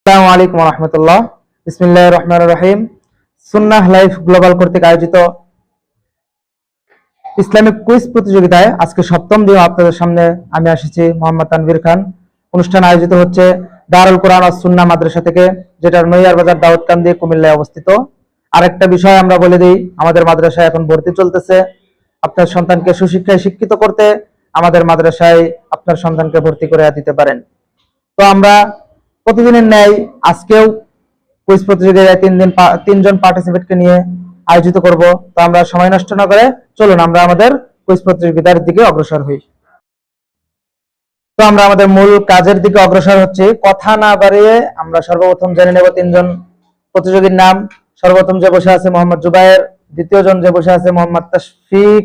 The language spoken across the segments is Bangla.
আসসালামু আলাইকুম ওয়া রাহমাতুল্লাহ। বিসমিল্লাহির রহমানির রহিম। সুন্নাহ লাইফ গ্লোবাল কর্তৃক আয়োজিত ইসলামিক কুইজ প্রতিযোগিতায় আজকে সপ্তম দিন আপনাদের সামনে আমি আসছি মোহাম্মদ তানভীর খান। অনুষ্ঠান আয়োজিত হচ্ছে দারুল কোরআন ওয়াস সুন্নাহ মাদ্রাসা থেকে, যেটা নইয়ার বাজার দাউদকান্দি কুমিল্লায় অবস্থিত। আরেকটা বিষয় আমরা বলে দিই, আমাদের মাদ্রাসায় এখন ভর্তি চলতেছে। আপনার সন্তানকে সুশিক্ষায় শিক্ষিত করতে আমাদের মাদ্রাসায় আপনার সন্তানকে ভর্তি করে দিতে পারেন। তো আমরা প্রতিদিনের ন্যায় আজকেও কুইজ প্রতিযোগিতায় তিনজন পার্টিসিপেটকে নিয়ে আয়োজিত করব। তো আমরা সময় নষ্ট না করে চলুন আমরা আমাদের কুইজ প্রতিযোগিতার দিকে অগ্রসর হই। তো আমরা আমাদের মূল কাজের দিকে অগ্রসর হচ্ছি। কথা না বাড়িয়ে আমরা সর্বপ্রথম জেনে নেব তিনজন প্রতিযোগীর নাম। সর্বপ্রথম যে বসে আছে মোহাম্মদ জুবায়ের, দ্বিতীয় জন যে বসে আছে মোহাম্মদ তাশফিক,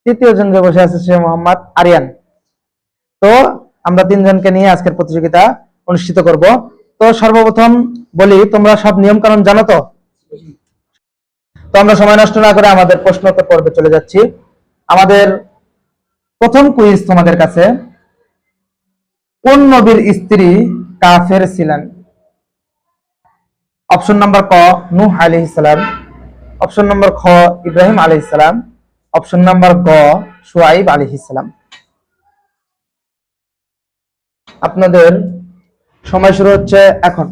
তৃতীয় জন যে বসে আছে সে মোহাম্মদ আরিয়ান। তো আমরা তিনজনকে নিয়ে আজকের প্রতিযোগিতা অনুষ্ঠিত করব। তো সর্বপ্রথম বলি, তোমরা সব নিয়ম কানুন জানো তো? তো আমরা সময় নষ্ট না করে আমাদের প্রশ্নোত্তর পর্বে চলে যাচ্ছি। আমাদের প্রথম কুইজ তোমাদের কাছে, কোন নবীর স্ত্রী কাফের ছিলেন? অপশন নাম্বার ক নূহ আলাইহিস সালাম, অপশন নাম্বার খ ইব্রাহিম আলাইহিস সালাম, অপশন নাম্বার গ শুআইব আলাইহিস সালাম। আপনাদের সময় শুরু হচ্ছে এখন।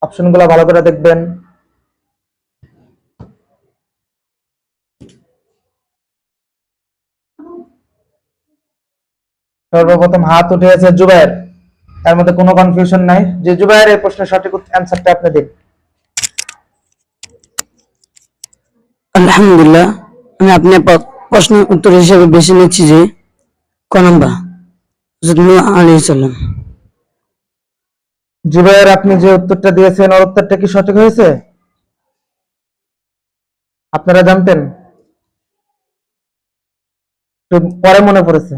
অপশনগুলো ভালো করে দেখবেন। সর্বপ্রথম হাত উঠেছে জুবায়ের, তার মধ্যে কোনো কনফিউশন নাই। যে জুবায়ের, এই প্রশ্নের সঠিক অ্যানসারটা আপনি দিন। আলহামদুলিল্লাহ, আমি আপনার প্রশ্ন উত্তর হিসেবে বেছে নিচ্ছি যে ক নাম্বার হযরত নূহ আলাইহিস সালাম। জুবায়ের, আপনি যে উত্তরটা দিয়েছেন ওর উত্তরটা কি সঠিক হয়েছে? আপনারা জানতেন? পরে মনে পড়েছে?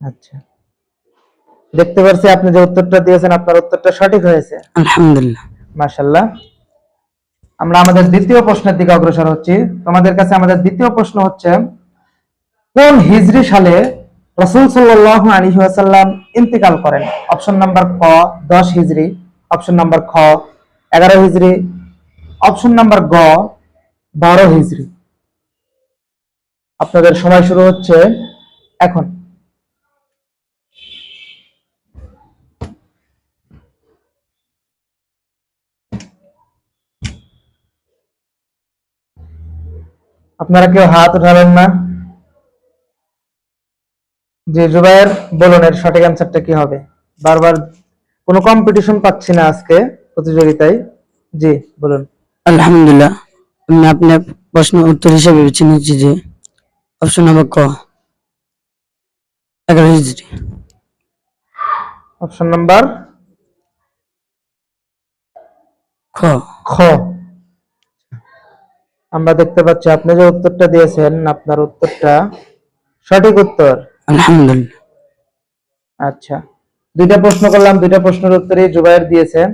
আচ্ছা, দেখতে পাচ্ছি আপনি যে উত্তরটা দিয়েছেন আপনার উত্তরটা সঠিক হয়েছে। আলহামদুলিল্লাহ, মাশাআল্লাহ। আমরা আমাদের দ্বিতীয় প্রশ্নের দিকে অগ্রসর হচ্ছি। তোমাদের কাছে আমাদের দ্বিতীয় প্রশ্ন হচ্ছে, কোন হিজরি সালে রাসূল সাল্লাল্লাহু আলাইহি ওয়াসাল্লাম ইন্তেকাল করেন? অপশন নাম্বার ক 10 হিজরি, অপশন নাম্বার খ 11 হিজরি, অপশন নাম্বার গ 12 হিজরি। আপনাদের সময় শুরু হচ্ছে এখন। আপনারা কেউ হাত উঠাবেন না। যে জুবায়ের, বলুন এর সঠিক অ্যান্সারটা কি হবে? বারবার কোনো কম্পিটিশন পাচ্ছি না আজকে প্রতিযোগিতায়। জি বলুন। আলহামদুলিল্লাহ, আমি আপনার প্রশ্ন উত্তর হিসেবে বেছে নিচ্ছি যে অপশন নাম্বার ক 11 হিজরি। অপশন নাম্বার খ। খ। আমরা দেখতে পাচ্ছি আপনি যে উত্তরটা দিয়েছেন আপনার উত্তরটা সঠিক উত্তর। আলহামদুলিল্লাহ। আচ্ছা, দুইটা প্রশ্ন করলাম, দুইটা প্রশ্নের উত্তরই জুবায়ের দিয়েছেন।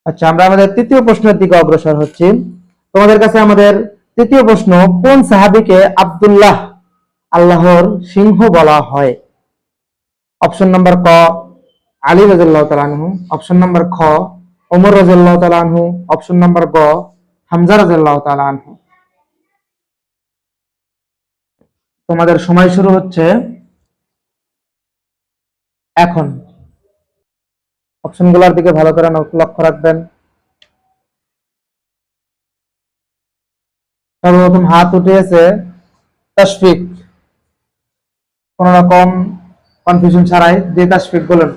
আচ্ছা, আমরা আমাদের তৃতীয় প্রশ্নের দিকে অগ্রসর হচ্ছি। তোমাদের কাছে আমাদের তৃতীয় প্রশ্ন, কোন সাহাবীকে আব্দুল্লাহ, আল্লাহর সিংহ বলা হয়? অপশন নাম্বার ক আলী রাদিয়াল্লাহু তাআলা আনহু, অপশন নাম্বার খ ওমর রাদিয়াল্লাহু তাআলা আনহু, অপশন নাম্বার গ হামজা রাদিয়াল্লাহু তাআলা আনহু। তোমাদের সময় শুরু হচ্ছে এখন। অপশনগুলোর দিকে ভালো করে লক্ষ্য রাখবেন। সর্বপ্রথম হাত উঠিয়েছে তাশফিক। কোন রকম কনফিউশন ছাড়াই যে তাশফিক, বলুন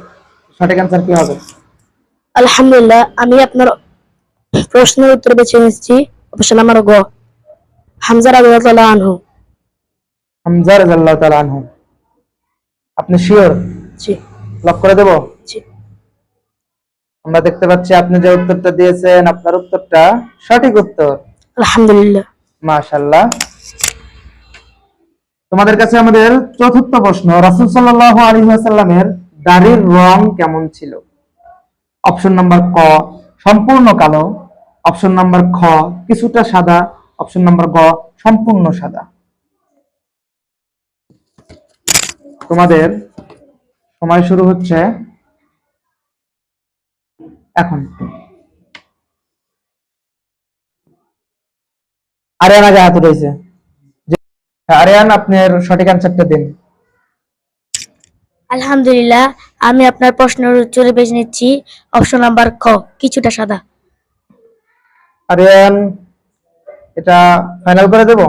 সঠিক অ্যান্সার কি হবে? আলহামদুলিল্লাহ, আমি আপনার প্রশ্নের উত্তর বেছে নিচ্ছি অপশন নাম্বার গ হামজা রাদিয়াল্লাহু আনহু। হামজা রাদিয়াল্লাহু তাআলা আনহু। আপনি শিওর? জি লক করে দেব? জি। আমরা দেখতে পাচ্ছি আপনি যে উত্তরটা দিয়েছেন আপনার উত্তরটা সঠিক উত্তর। আলহামদুলিল্লাহ, মাশাআল্লাহ। তোমাদের কাছে আমাদের চতুর্থ প্রশ্ন, রাসূল সাল্লাল্লাহু আলাইহি ওয়াসাল্লামের দাড়ির রং কেমন ছিল? অপশন নাম্বার ক সম্পূর্ণ কালো, অপশন নাম্বার খ কিছুটা সাদা, অপশন নাম্বার গ সম্পূর্ণ সাদা। তোমাদের সময় শুরু হচ্ছে এখন আরিয়ান আগে হাত উঠেছে। আরিয়ান, আপনার সঠিক অ্যান্সারটা দিন। আলহামদুলিল্লাহ, আমি আপনার প্রশ্নের উত্তরে বেছে নিচ্ছি অপশন নাম্বার ক, কিছুটা সাদা। আরিয়ান, এটা ফাইনাল করে দেব,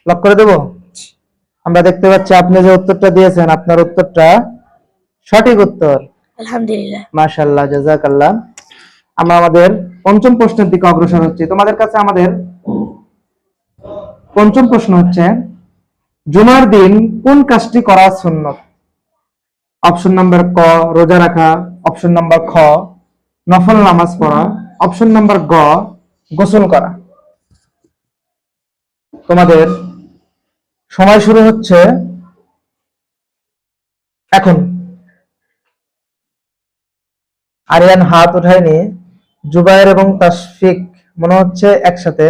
লক করে দেব। আমরা দেখতে পাচ্ছি আপনি যে উত্তরটা দিয়েছেন, আপনার উত্তরটা সঠিক উত্তর। আলহামদুলিল্লাহ। মাশাআল্লাহ, জাযাকাল্লাহ। আমরা আমাদের পঞ্চম প্রশ্নের দিকে অগ্রসর হচ্ছি। তোমাদের কাছে আমাদের পঞ্চম প্রশ্ন হচ্ছে, জুমার দিন কোন কাজটি করা সুন্নত? অপশন নাম্বার ক, রোজা রাখা। অপশন নাম্বার খ, নফল নামাজ পড়া। অপশন নাম্বার গ, গোসল করা। তোমাদের সময় শুরু হচ্ছে এখন। আরিয়ান হাত উঠায়নি, জুবায়ের এবং তাশফিক মনে হচ্ছে একসাথে।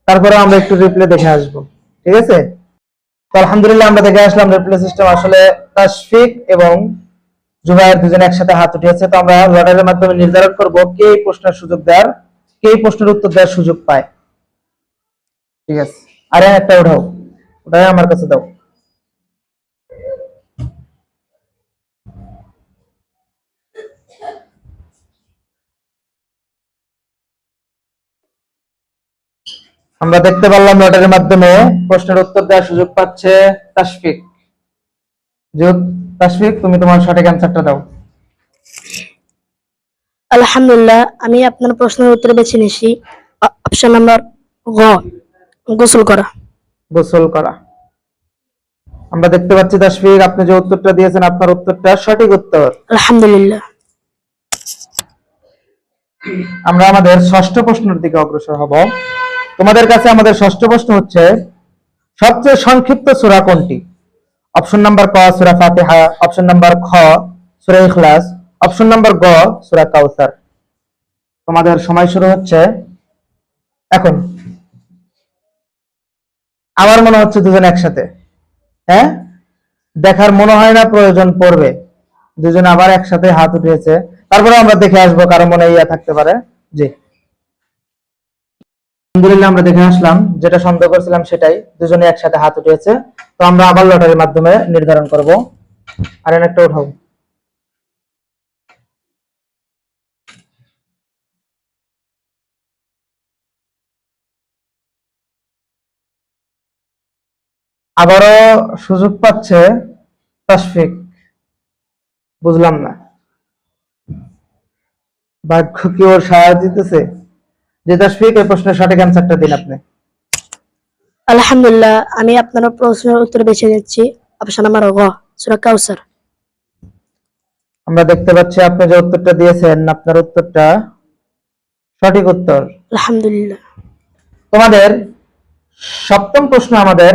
তারপরে আমরা একটু রিপ্লে দেখে আসবো, ঠিক আছে? তো আলহামদুলিল্লাহ, আমরা দেখে আসলাম রিপ্লে সিস্টেম। আসলে তাশফিক এবং জুবায়ের দুজনে একসাথে হাত উঠিয়েছে। তো আমরা লটারির মাধ্যমে নির্ধারণ করব কে এই প্রশ্নের সুযোগ দেওয়ার, কে এই প্রশ্নের উত্তর দেওয়ার সুযোগ পায়। ঠিক আছে, আরিয়ান একটা উঠাও, ওটাই আমার কাছে দাও। আমরা দেখতে পারলাম লটারির মাধ্যমে প্রশ্নের উত্তর দেওয়ার সুযোগ পাচ্ছে তাশফিক। তাশফিক, তুমি তোমার সঠিক অ্যান্সারটা দাও। আলহামদুলিল্লাহ, আমি আপনার প্রশ্নের উত্তরে বেছে নিচ্ছি অপশন নাম্বার গ, গোসল করা। গোসল করা। আমরা দেখতে পাচ্ছি তাশফিক, আপনি যে উত্তরটা দিয়েছেন, আপনার উত্তরটা সঠিক উত্তর। আলহামদুলিল্লাহ। আমরা আমাদের ষষ্ঠ প্রশ্নের দিকে অগ্রসর হব। তোমাদের কাছে আমাদের ষষ্ঠ প্রশ্ন হচ্ছে, সবচেয়ে সংক্ষিপ্ত সূরা কোনটি? অপশন নাম্বার ক, সূরা ফাতিহা। অপশন নাম্বার খ, সূরা ইখলাস। অপশন নাম্বার গ, সূরা কাউসার। তোমাদের সময় শুরু হচ্ছে এখন। আমার মনে হচ্ছে দুজন একসাথে, হ্যাঁ, দেখার মনে হয় না প্রয়োজন পড়বে। দুজন আবার একসাথে হাত উঠিয়েছে। তারপরে আমরা দেখে আসবো কারো মনে ইয়া থাকতে পারে। জি, আলহামদুলিল্লাহ, আমরা দেখে আসলাম যেটা সন্দেহ করছিলাম সেটাই, দুজনে একসাথে হাত উঠিয়েছে। তো আমরা আবার লটারির মাধ্যমে নির্ধারণ করব। আর একটা উঠাও। আবারও সুযোগ পাচ্ছে তাশফিক। বুঝলাম না, ভাগ্য কি ওর সাহায্য দিতেছে? যে তাশফিক, এই প্রশ্নের সঠিক অ্যান্সারটা দিন আপনি। আলহামদুলিল্লাহ, আমি আপনার প্রশ্নের উত্তরে বেছে নিচ্ছি অপশন নাম্বার গ, সূরা কাউসার। আমরা দেখতে পাচ্ছি আপনি যে উত্তরটা দিয়েছেন, আপনার উত্তরটা সঠিক উত্তর। আলহামদুলিল্লাহ। তোমাদের সপ্তম প্রশ্ন আমাদের,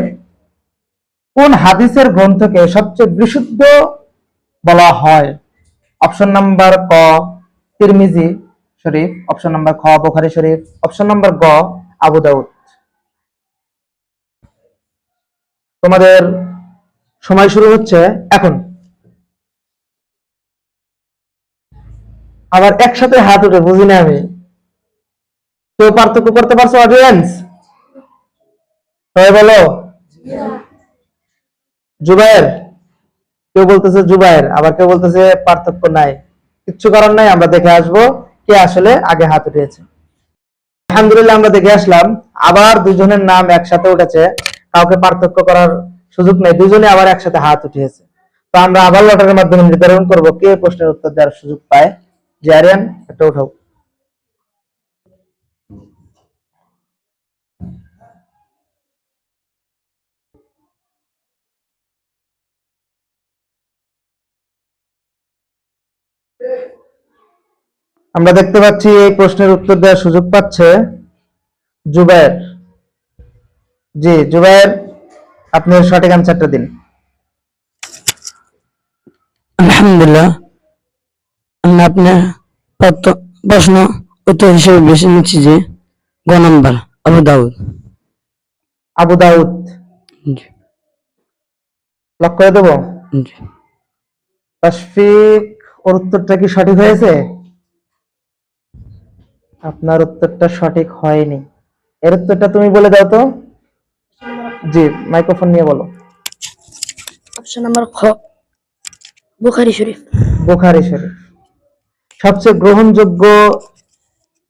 কোন হাদিসের গ্রন্থকে সবচেয়ে বিশুদ্ধ বলা হয়? অপশন নাম্বার ক, তিরমিজি শরীফ। অপশন নাম্বার খ, বুখারী শরীফ। অপশন নাম্বার গ, আবু দাউদ। তোমাদের সময় শুরু হচ্ছে এখন। আবার একসাথে হাত উঠে, বুঝি না আমি। কেউ পার্থক্য করতে পারছো অডিয়েন্স? সবাই বলো জুবায়ের। কেউ বলতেছে জুবায়ের, আবার কেউ বলতেছে পার্থক্য নাই। কিচ্ছু করার নাই, আমরা দেখে আসবো কে আসলে আগে হাত উঠিয়েছে। আলহামদুলিল্লাহ, আমরা দেখে আসলাম আবার দুজনের নাম একসাথে উঠেছে। কাউকে পার্থক্য করার সুযোগ নেই, দুজনে আবার একসাথে হাত উঠিয়েছে। তো আমরা আবার লটারির মাধ্যমে নির্ধারণ করব কে প্রশ্নের উত্তর দেওয়ার সুযোগ পায়। যে আরিয়ান, একটা উঠাও। আমরা দেখতে পাচ্ছি এই প্রশ্নের উত্তর দেওয়ার সুযোগ পাচ্ছে জুবায়ের। জি জুবায়ের, আপনি সঠিক অ্যান্সারটা দিন। আলহামদুলিল্লাহ, আমি আপনার প্রশ্ন উত্তর হিসেবে বেছে নিচ্ছি যে গ নাম্বার, আবু দাউদ। আবু দাউদ জি, লক করে দেবো। জি। তাশফিক, ওর উত্তরটা কি সঠিক হয়েছে? আপনার উত্তরটা সঠিক হয়নি। এর উত্তরটা তুমি বলে দাও তো। জি, মাইক্রোফোন নিয়ে বলো। অপশন নাম্বার খ, বুখারী শরীফ। বুখারী শরীফ সবচেয়ে গ্রহণযোগ্য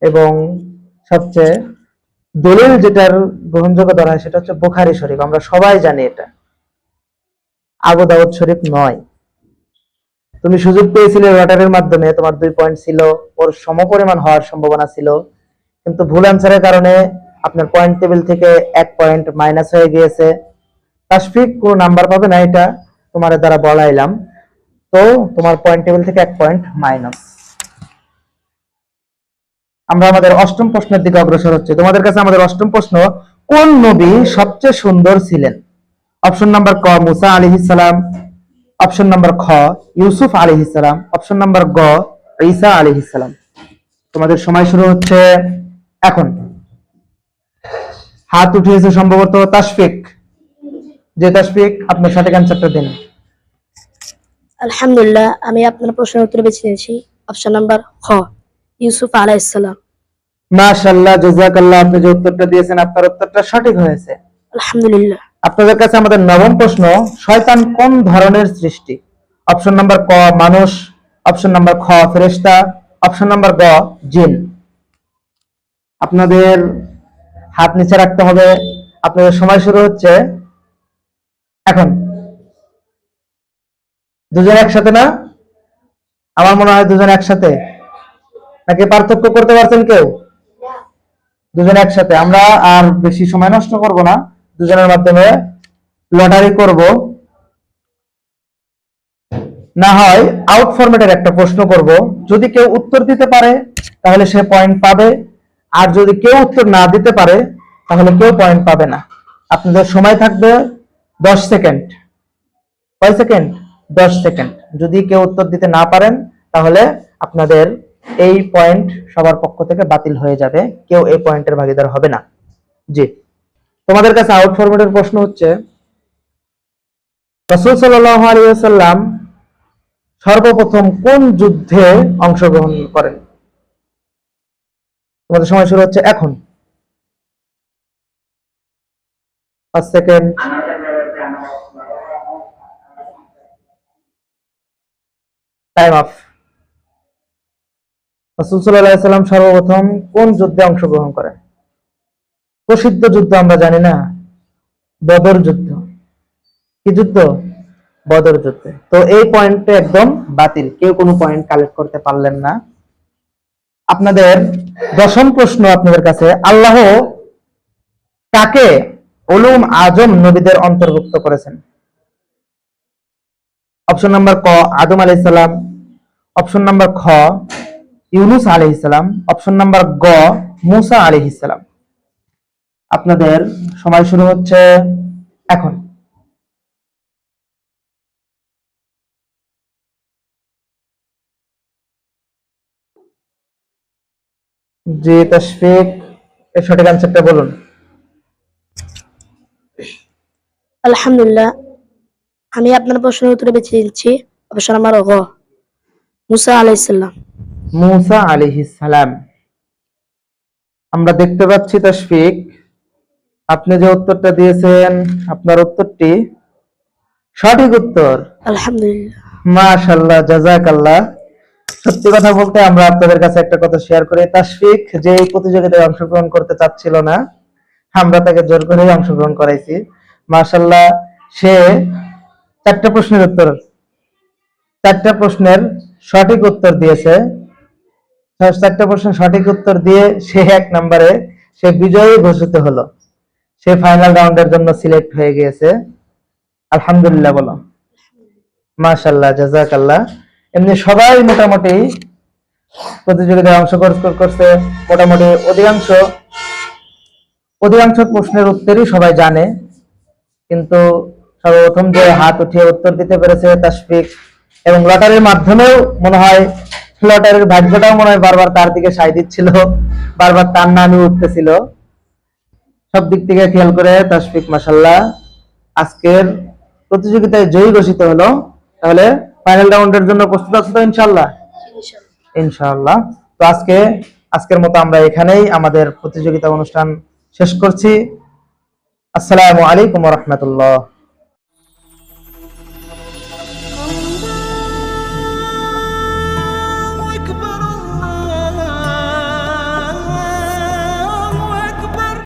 এবং সবচেয়ে দলিল যেটার গ্রহণযোগ্য ধরা হয় সেটা হচ্ছে বুখারী শরীফ। আমরা সবাই জানি এটা, আবু দাউদ শরীফ নয়। তুমি সুযোগ পেয়েছিলে লটারির মাধ্যমে, তোমার 2 পয়েন্ট ছিল, ওর সমপরিমাণ হওয়ার সম্ভাবনা ছিল, কিন্তু ভুল অ্যান্সারের কারণে আপনার পয়েন্ট টেবিল থেকে 1 পয়েন্ট মাইনাস হয়ে গিয়েছে। তাশফিক কোনো নাম্বার পাবে না, এটা তোমার দ্বারা বলাইলাম। তো তোমার পয়েন্ট টেবিল থেকে 1 পয়েন্ট মাইনাস। আমরা আমাদের অষ্টম প্রশ্নের দিকে অগ্রসর হচ্ছে। তোমাদের কাছে আমাদের অষ্টম প্রশ্ন, কোন নবী সবচেয়ে সুন্দর ছিলেন? অপশন নাম্বার ক মুসা আলাইহিস সালাম, অপশন নাম্বার খ ইউসুফ আলাইহিস সালাম, অপশন নাম্বার গ ঈসা আলাইহিস সালাম। তোমাদের সময় শুরু হচ্ছে এখন। হাত উঠিয়েছে সম্ভবত তাশফিক। যে তাশফিক, আপনার সঠিক অ্যান্সারটা দিন। আলহামদুলিল্লাহ, আমি আপনার প্রশ্নের উত্তর বেছে নিয়েছি অপশন নাম্বার খ, ইউসুফ আলাইহিস সালাম। মাশাআল্লাহ, জাযাকাল্লাহ। আপনি যে উত্তরটা দিয়েছেন আপনার উত্তরটা সঠিক হয়েছে। আলহামদুলিল্লাহ। আপনাদের কাছে আমাদের নবম প্রশ্ন, শয়তান কোন ধরনের সৃষ্টি? অপশন নাম্বার ক মানুষ, অপশন নাম্বার খ ফেরেশতা, অপশন নাম্বার গ জিন। আপনাদের হাত নিচে রাখতে হবে। আপনাদের সময় শুরু হচ্ছে এখন। দুজন একসাথে না? আমার মনে হয় দুজন একসাথে, নাকি পার্থক্য করতে পারছেন কেউ? দুজন একসাথে। আমরা আর বেশি সময় নষ্ট করব না, দুজনের মাধ্যমে লটারি করব। না হয় আউট ফরম্যাটের একটা প্রশ্ন করব, যদি কেউ উত্তর দিতে পারে তাহলে সে পয়েন্ট পাবে, আর যদি কেউ উত্তর না দিতে পারে তাহলে কেউ পয়েন্ট পাবে না। আপনাদের সময় থাকবে 10 সেকেন্ড। কয় সেকেন্ড? 10 সেকেন্ড। যদি কেউ উত্তর দিতে না পারেন তাহলে আপনাদের এই পয়েন্ট সবার পক্ষ থেকে বাতিল হয়ে যাবে, কেউ এই পয়েন্টের ভাগীদার হবে না। জি, তোমাদের কাছে আউট ফরম্যাটের প্রশ্ন হচ্ছে, রাসূল সাল্লাল্লাহু আলাইহি ওয়াসাল্লাম সর্বপ্রথম কোন যুদ্ধে অংশগ্রহণ করেন? তোমাদের সময় শুরু হচ্ছে এখন। 5 সেকেন্ড। Time of. রাসূল সাল্লাল্লাহু আলাইহি ওয়াসাল্লাম সর্বপ্রথম কোন যুদ্ধে অংশগ্রহণ করেন? প্রসিদ্ধ যুদ্ধ আমরা জানি না, বদর যুদ্ধ। কি যুদ্ধ? বদর যুদ্ধে। তো এই পয়েন্টটা একদম বাতিল, কেউ কোনো পয়েন্ট কালেক্ট করতে পারলেন না। আপনাদের দশম প্রশ্ন আপনাদের কাছে, আল্লাহ কাকে উলুম আজম নবীদের অন্তর্ভুক্ত করেছেন? অপশন নাম্বার ক আদম আলাইহিস সালাম, অপশন নাম্বার খ ইউনূস আলাইহিস সালাম, অপশন নাম্বার গ মূসা আলাইহিস সালাম। আপনাদের সময় শুরু হচ্ছে এখন। জি তাশফিক, এর সঠিক অ্যান্সারটা বলুন। আলহামদুলিল্লাহ, আমি আপনার প্রশ্নের উত্তর বেছে নিচ্ছি অপশন নাম্বার গ, মুসা আলাইহিস সালাম। মূসা আলাইহিস সালাম। আমরা দেখতে পাচ্ছি তাশফিক, আপনি যে উত্তরটা দিয়েছেন আপনার উত্তরটি সঠিক উত্তর। আলহামদুলিল্লাহ। মাশাআল্লাহ, জাযাকাল্লাহ। সত্যি কথা বলতে আমরা আপনাদের কাছে একটা কথা শেয়ার করি, তাশফিক যে এই প্রতিযোগিতায় অংশগ্রহণ করতে চাচ্ছিল না, আমরা তাকে জোর করে অংশগ্রহণ করাইছি। মাশাআল্লাহ, সে 4টা প্রশ্নের সঠিক উত্তর দিয়েছে। 4টা প্রশ্নের সঠিক উত্তর দিয়ে সে 1 নম্বরে সে বিজয়ী ঘোষিত হলো। সে ফাইনাল রাউন্ডের জন্য সিলেক্ট হয়ে গিয়েছে। আলহামদুলিল্লাহ বলো। মাশাআল্লাহ, জাযাকাল্লাহ। এমনি সবাই মোটামুটি প্রতিযোগিতায় অংশগ্রহণ করছে, মোটামুটি অধিকাংশ প্রশ্নের উত্তরই সবাই জানে, কিন্তু সর্বপ্রথম যে হাত উঠিয়ে উত্তর দিতে পেরেছে তাশফিক, এবং লটারির মাধ্যমেও মনে হয় লটারির ভাগ্যটাও মনে হয় বারবার তার দিকে সায় দিচ্ছিল, বারবার তার নামই উঠতেছিল। সব দিক থেকে খেয়াল করে তাশফিক মাশাআল্লাহ আজকের প্রতিযোগিতায় জয়ী ঘোষিত হলো। তাহলে ফাইনাল রাউন্ডের জন্য প্রস্তুত আছো তো ইনশাআল্লাহ? ইনশাআল্লাহ। তো আজকে আজকের মতো আমরা এখানেই আমাদের প্রতিযোগিতা অনুষ্ঠান শেষ করছি। আসসালামু আলাইকুম ওয়া রাহমাতুল্লাহ।